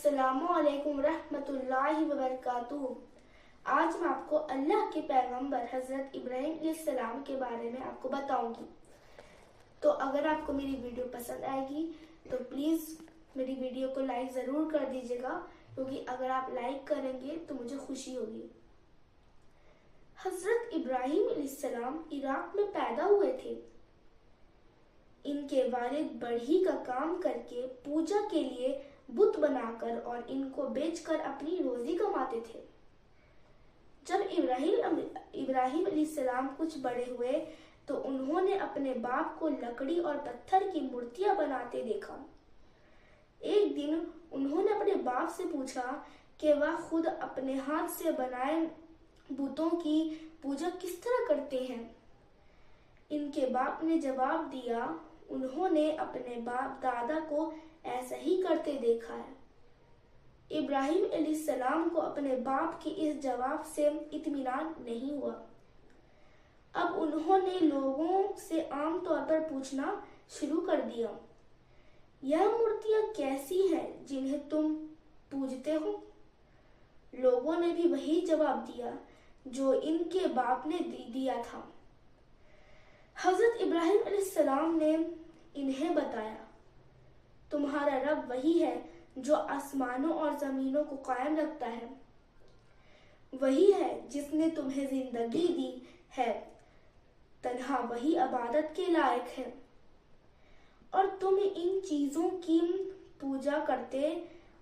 अस्सलामु अलैकुम रहमतुल्लाहि व बरकातुहू। आज मैं आपको अल्लाह के पैगंबर हज़रत इब्राहीम अलैहिस्सलाम के बारे में आपको बताऊंगी। तो अगर आपको मेरी वीडियो पसंद आएगी तो प्लीज़ मेरी वीडियो को लाइक ज़रूर कर दीजिएगा, क्योंकि अगर आप लाइक करेंगे तो मुझे खुशी होगी। हज़रत इब्राहीम अलैहिस्सलाम इराक में पैदा हुए थे। इनके वालिद बढ़ी का काम करके पूजा के लिए बुत बनाकर और इनको बेचकर अपनी रोजी कमाते थे। जब इब्राहीम अलैहिस्सलाम कुछ बड़े हुए तो उन्होंने अपने बाप को लकड़ी और पत्थर की मूर्तियां बनाते देखा। एक दिन उन्होंने अपने बाप से पूछा कि वह खुद अपने हाथ से बनाए बुतों की पूजा किस तरह करते हैं। इनके बाप ने जवाब दिया, उन्होंने अपने बाप दादा को ऐसा ही करते देखा है। इब्राहीम अलैहिस्सलाम को अपने बाप के इस जवाब से इत्मीनान नहीं हुआ। अब उन्होंने लोगों से आम तौर पर पूछना शुरू कर दिया, यह मूर्तियां कैसी हैं जिन्हें तुम पूजते हो? लोगों ने भी वही जवाब दिया जो इनके बाप ने दिया था। हज़रत इब्राहीम अलैहिस्सलाम ने इन्हें बताया, तुम्हारा रब वही है जो आसमानों और जमीनों को कायम रखता है। वही है जिसने तुम्हें जिंदगी दी है, तन्हा वही इबादत के लायक है। और तुम इन चीजों की पूजा करते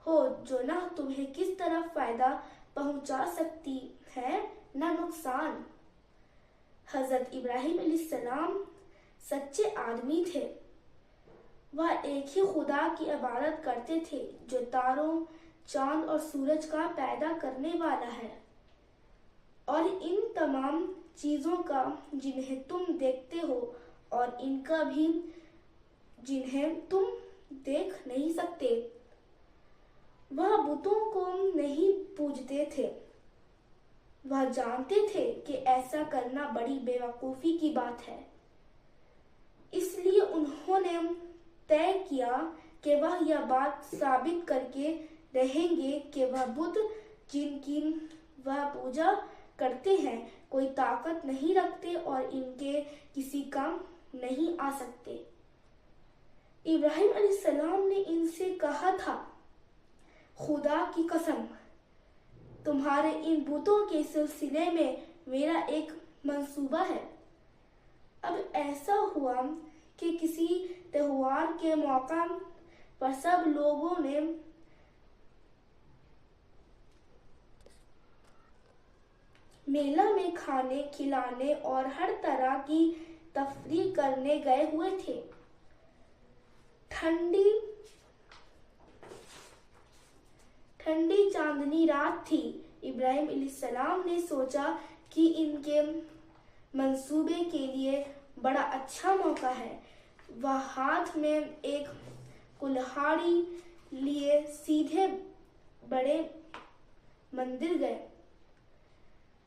हो जो ना तुम्हें किस तरह फायदा पहुंचा सकती है ना नुकसान। हज़रत इब्राहीम अलैहिस्सलाम सच्चे आदमी थे। वह एक ही खुदा की इबादत करते थे जो तारों, चांद और सूरज का पैदा करने वाला है, और इन तमाम चीजों का जिन्हें तुम देखते हो और इनका भी जिन्हें तुम देख नहीं सकते। वह बुतों को नहीं पूजते थे। वह जानते थे कि ऐसा करना बड़ी बेवकूफी की बात है। इसलिए उन्होंने तय किया कि वह यह बात साबित करके रहेंगे कि वह बुत जिनकी वह पूजा करते हैं कोई ताकत नहीं रखते और इनके किसी काम नहीं आ सकते। इब्राहीम अलैहिस्सलाम ने इनसे कहा था, खुदा की कसम, तुम्हारे इन बुतों के सिलसिले में मेरा एक मंसूबा है। अब ऐसा हुआ कि किसी त्योहार के मौका पर सब लोगों ने मेला में खाने खिलाने और हर तरह की तफरीह करने गए हुए थे। ठंडी चांदनी रात थी। इब्राहीम अलैहिस्सलाम ने सोचा कि इनके मंसूबे के लिए बड़ा अच्छा मौका है। वह हाथ में एक कुल्हाड़ी लिए सीधे बड़े मंदिर गए।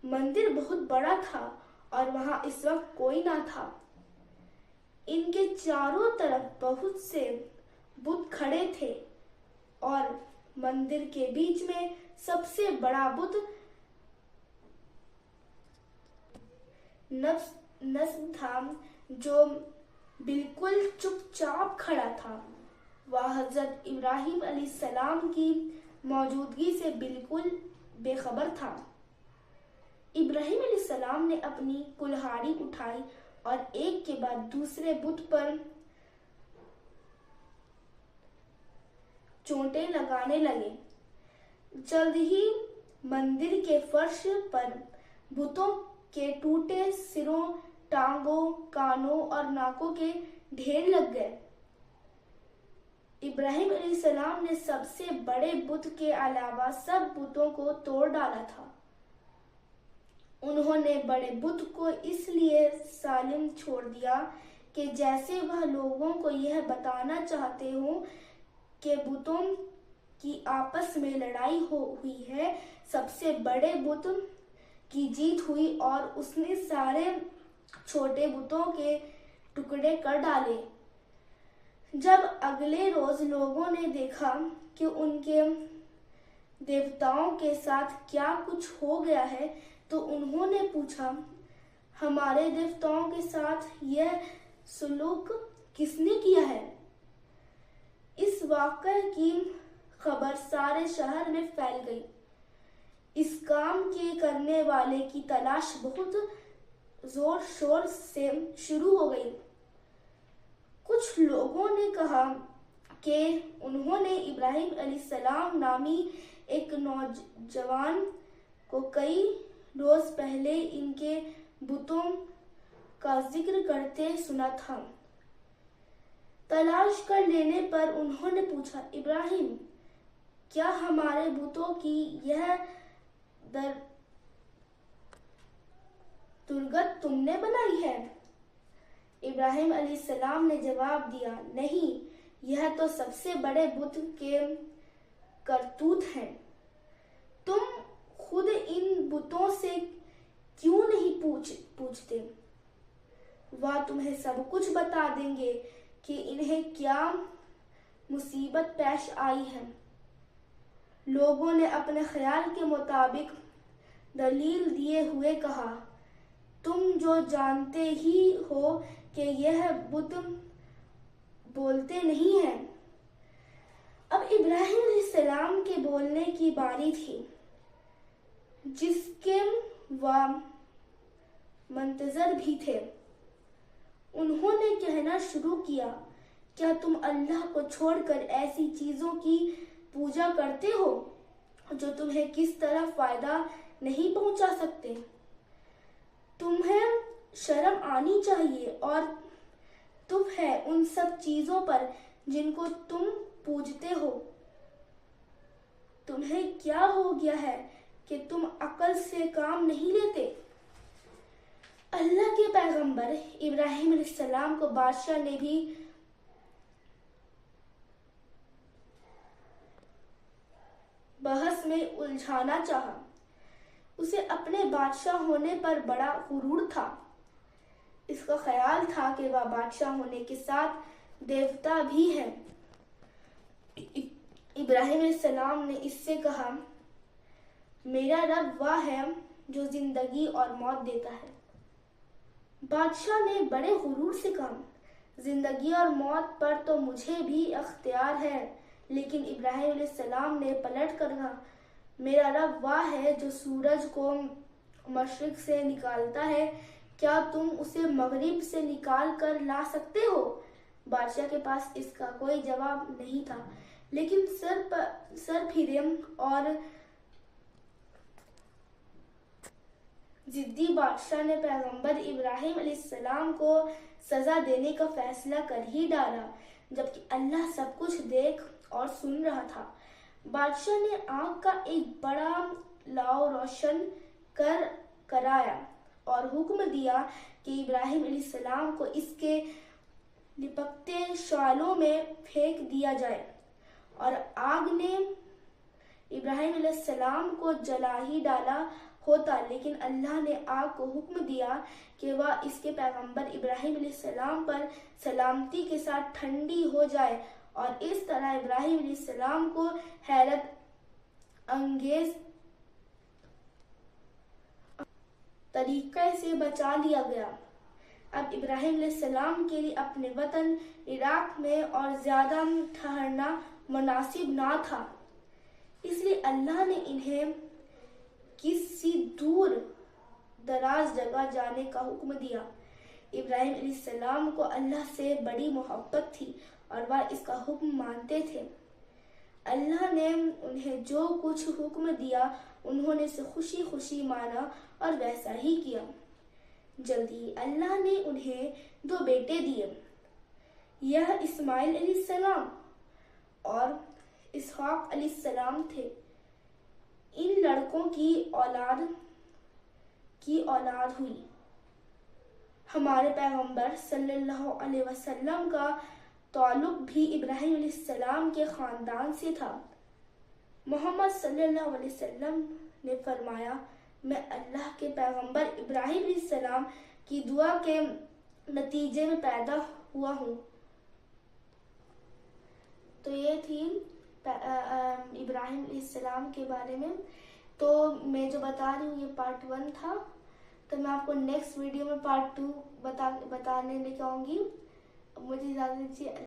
मंदिर बहुत बड़ा था और वहां इस वक्त कोई ना था। इनके चारों तरफ बहुत से बुत खड़े थे और मंदिर के बीच में सबसे बड़ा बुत नस्ब था जो बिल्कुल चुपचाप खड़ा था। वह हज़रत इब्राहीम अलैहिस्सलाम की मौजूदगी से बिल्कुल बेखबर था। इब्राहीम अलैहिस्सलाम ने अपनी कुल्हाड़ी उठाई और एक के बाद दूसरे बुत पर चोटें लगाने लगे। जल्द ही मंदिर के फर्श पर बुतों के टूटे सिरों, टांगों, कानों और नाकों के ढेर लग गए। इब्राहीम अलैहिस्सलाम ने सबसे बड़े बुत के अलावा सब बुतों को तोड़ डाला था। उन्होंने बड़े बुत को इसलिए सालिम छोड़ दिया कि जैसे वह लोगों को यह बताना चाहते हो कि बुतों की आपस में लड़ाई हुई है। सबसे बड़े बुत की जीत हुई और उसने सारे छोटे बुतों के टुकड़े कर डाले। जब अगले रोज लोगों ने देखा कि उनके دیوتاؤں کے ساتھ کیا کچھ ہو گیا ہے؟ تو انہوں نے پوچھا، ہمارے دیوتاؤں کے ساتھ یہ سلوک کس نے کیا ہے؟ اس واقعے کی خبر سارے شہر میں پھیل گئی۔ اس کام کے کرنے والے کی تلاش بہت زور شور سے شروع ہو گئی۔ کچھ لوگوں نے کہا کہ انہوں نے ابراہیم علیہ السلام نامی ایک نوجوان کو کئی روز پہلے ان کے بتوں کا ذکر کرتے سنا تھا۔ تلاش کر لینے پر انہوں نے پوچھا، ابراہیم، کیا ہمارے بتوں کی یہ درگت تم نے بنائی ہے؟ ابراہیم علیہ السلام نے جواب دیا، نہیں، یہ تو سب سے بڑے بت کے کرتوت ہیں۔ تم خود ان بتوں سے کیوں نہیں پوچھتے؟ وہ تمہیں سب کچھ بتا دیں گے کہ انہیں کیا مصیبت پیش آئی ہے۔ لوگوں نے اپنے خیال کے مطابق دلیل دیے ہوئے کہا، تم جو جانتے ہی ہو کہ یہ بت بولتے نہیں ہیں۔ اب ابراہیم علیہ السلام کے بولنے کی باری تھی، جس کے وہ منتظر بھی تھے۔ انہوں نے کہنا شروع کیا، کیا تم اللہ کو چھوڑ کر ایسی چیزوں کی پوجا کرتے ہو جو تمہیں کس طرح فائدہ نہیں پہنچا سکتے؟ تمہیں شرم آنی چاہیے، اور تم ہے ان سب چیزوں پر جن کو تم پوجتے ہو۔ تمہیں کیا ہو گیا ہے کہ تم عقل سے کام نہیں لیتے؟ اللہ کے پیغمبر ابراہیم علیہ السلام کو بادشاہ نے بھی بحث میں الجھانا چاہا۔ اسے اپنے بادشاہ ہونے پر بڑا غرور تھا۔ اس کا خیال تھا کہ وہ بادشاہ ہونے کے ساتھ دیوتا بھی ہے۔ ابراہیم علیہ السلام نے اس سے کہا، میرا رب وہ ہے جو زندگی اور موت دیتا ہے۔ بادشاہ نے بڑے غرور سے کہا، زندگی اور موت پر تو مجھے بھی اختیار ہے، لیکن ابراہیم علیہ السلام نے پلٹ کر کہا، میرا رب وہ ہے جو سورج کو مشرق سے نکالتا ہے، کیا تم اسے مغرب سے نکال کر لا سکتے ہو؟ بادشاہ کے پاس اس کا کوئی جواب نہیں تھا، لیکن سر پھیرے اور ضدی بادشاہ نے پیغمبر ابراہیم علیہ السلام کو سزا دینے کا فیصلہ کر ہی ڈالا، جبکہ اللہ سب کچھ دیکھ اور سن رہا تھا۔ بادشاہ نے آگ کا ایک بڑا لاؤ روشن کرایا اور حکم دیا کہ ابراہیم علیہ السلام کو اس کے لپکتے شعلوں میں پھینک دیا جائے، اور آگ نے ابراہیم علیہ السلام کو جلا ہی ڈالا ہوتا، لیکن اللہ نے آگ کو حکم دیا کہ وہ اس کے پیغمبر ابراہیم علیہ السلام پر سلامتی کے ساتھ ٹھنڈی ہو جائے، اور اس طرح ابراہیم علیہ السلام کو حیرت انگیز طریقے سے بچا لیا گیا۔ اب ابراہیم علیہ السلام کے لیے اپنے وطن عراق میں اور زیادہ ٹھہرنا مناسب نہ تھا، اس لیے اللہ نے انہیں کسی دور دراز جگہ جانے کا حکم دیا۔ ابراہیم علیہ السلام کو اللہ سے بڑی محبت تھی اور وہ اس کا حکم مانتے تھے۔ اللہ نے انہیں جو کچھ حکم دیا انہوں نے اسے خوشی خوشی مانا اور ویسا ہی کیا۔ جلدی اللہ نے انہیں 2 بیٹے دیے، یہ اسماعیل علیہ السلام اور اسحاق علیہ السلام تھے۔ ان لڑکوں کی اولاد ہوئی۔ ہمارے پیغمبر صلی اللہ علیہ وسلم کا تعلق بھی ابراہیم علیہ السلام کے خاندان سے تھا۔ محمد صلی اللہ علیہ وسلم نے فرمایا، میں اللہ کے پیغمبر ابراہیم علیہ السلام کی دعا کے نتیجے میں پیدا ہوا ہوں۔ تو یہ تھی ابراہیم علیہ السلام کے بارے میں. تو میں جو بتا رہی ہوں یہ پارٹ 1 تھا. تو میں آپ کو نیکسٹ ویڈیو میں پارٹ 2 بتانے لے کے آؤں گی. مجھے اجازت دیجیے.